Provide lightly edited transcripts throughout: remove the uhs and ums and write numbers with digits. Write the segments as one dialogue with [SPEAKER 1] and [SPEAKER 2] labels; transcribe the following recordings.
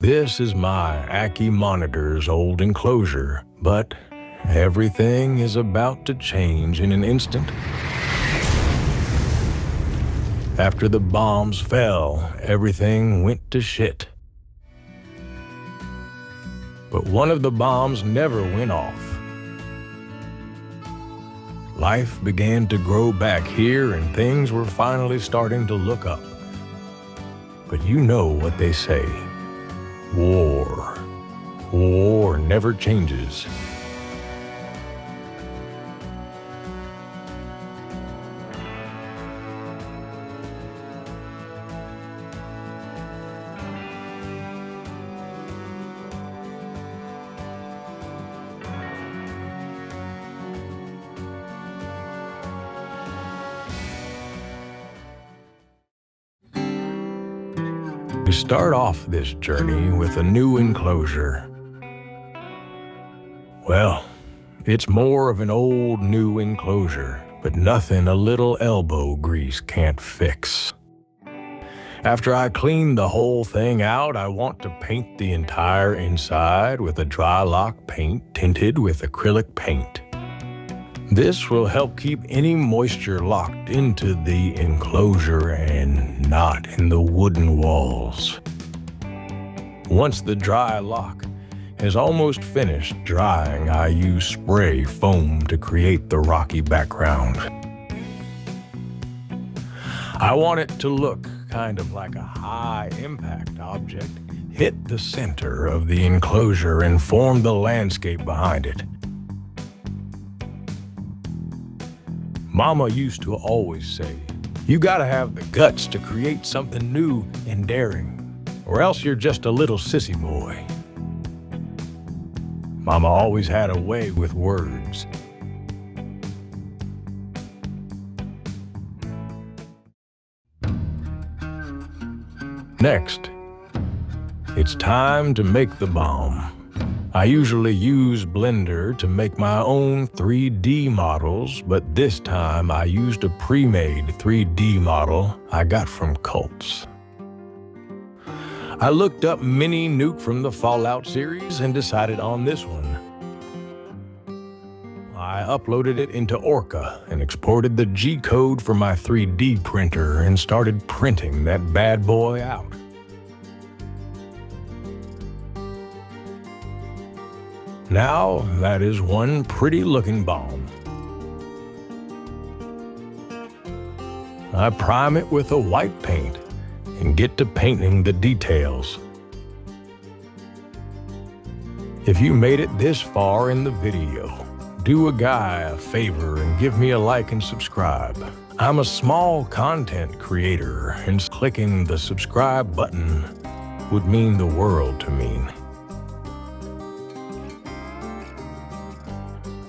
[SPEAKER 1] This is my Ackie monitor's old enclosure, but everything is about to change in an instant. After the bombs fell, everything went to shit. But one of the bombs never went off. Life began to grow back here and things were finally starting to look up. But you know what they say. War. War never changes. We start off this journey with a new enclosure. Well, it's more of an old new enclosure, but nothing a little elbow grease can't fix. After I clean the whole thing out, I want to paint the entire inside with a dry lock paint tinted with acrylic paint. This will help keep any moisture locked into the enclosure and not in the wooden walls. Once the dry lock is almost finished drying, I use spray foam to create the rocky background. I want it to look kind of like a high-impact object hit the center of the enclosure and form the landscape behind it. Mama used to always say, you gotta have the guts to create something new and daring, or else you're just a little sissy boy. Mama always had a way with words. Next, it's time to make the bomb. I usually use Blender to make my own 3D models, but this time I used a pre-made 3D model I got from Cults. I looked up Mini Nuke from the Fallout series and decided on this one. I uploaded it into Orca and exported the G-code for my 3D printer and started printing that bad boy out. Now, that is one pretty looking bomb. I prime it with a white paint and get to painting the details. If you made it this far in the video, do a guy a favor and give me a like and subscribe. I'm a small content creator and clicking the subscribe button would mean the world to me.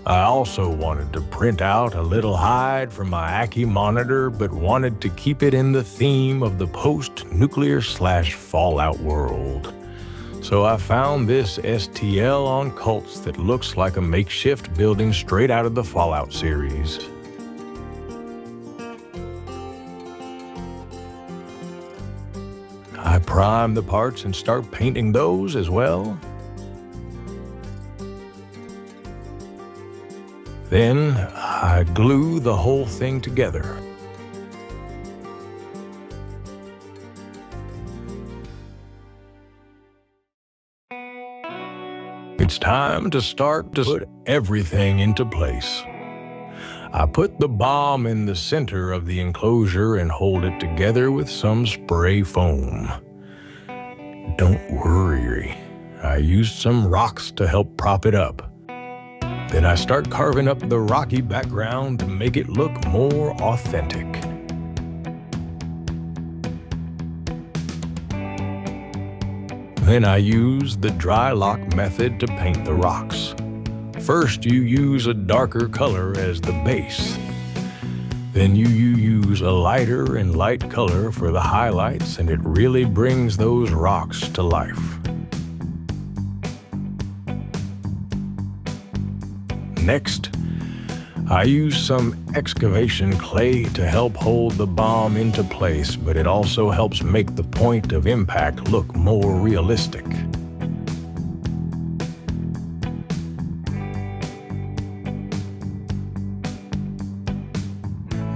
[SPEAKER 1] I also wanted to print out a little hide for my Ackie monitor, but wanted to keep it in the theme of the post-nuclear/Fallout world. So I found this STL on Cults that looks like a makeshift building straight out of the Fallout series. I prime the parts and start painting those as well. Then I glue the whole thing together. It's time to start to put everything into place. I put the bomb in the center of the enclosure and hold it together with some spray foam. Don't worry, I used some rocks to help prop it up. Then I start carving up the rocky background to make it look more authentic. Then I use the dry lock method to paint the rocks. First, you use a darker color as the base. Then you use a lighter and light color for the highlights, and it really brings those rocks to life. Next, I use some excavation clay to help hold the bomb into place, but it also helps make the point of impact look more realistic.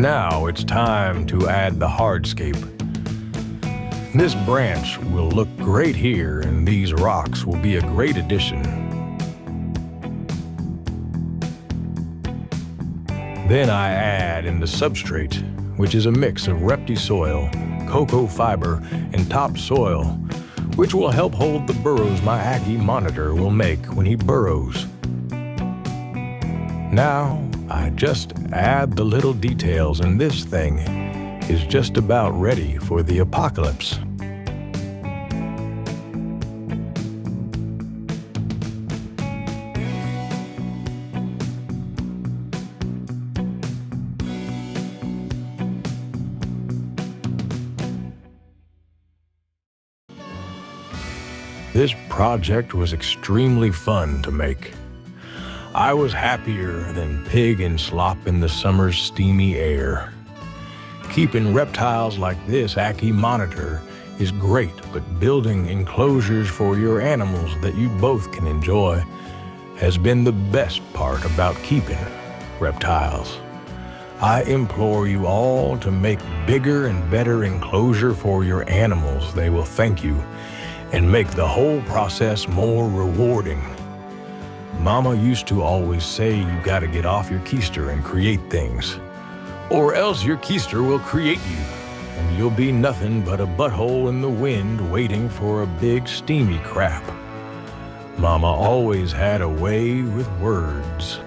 [SPEAKER 1] Now it's time to add the hardscape. This branch will look great here, and these rocks will be a great addition. Then I add in the substrate, which is a mix of repti-soil, cocoa fiber, and topsoil, which will help hold the burrows my Ackie monitor will make when he burrows. Now, I just add the little details, and this thing is just about ready for the apocalypse. This project was extremely fun to make. I was happier than pig and slop in the summer's steamy air. Keeping reptiles like this Ackie monitor is great, but building enclosures for your animals that you both can enjoy has been the best part about keeping reptiles. I implore you all to make bigger and better enclosure for your animals. They will thank you and make the whole process more rewarding. Mama used to always say you gotta get off your keister and create things, or else your keister will create you, and you'll be nothing but a butthole in the wind waiting for a big steamy crap. Mama always had a way with words.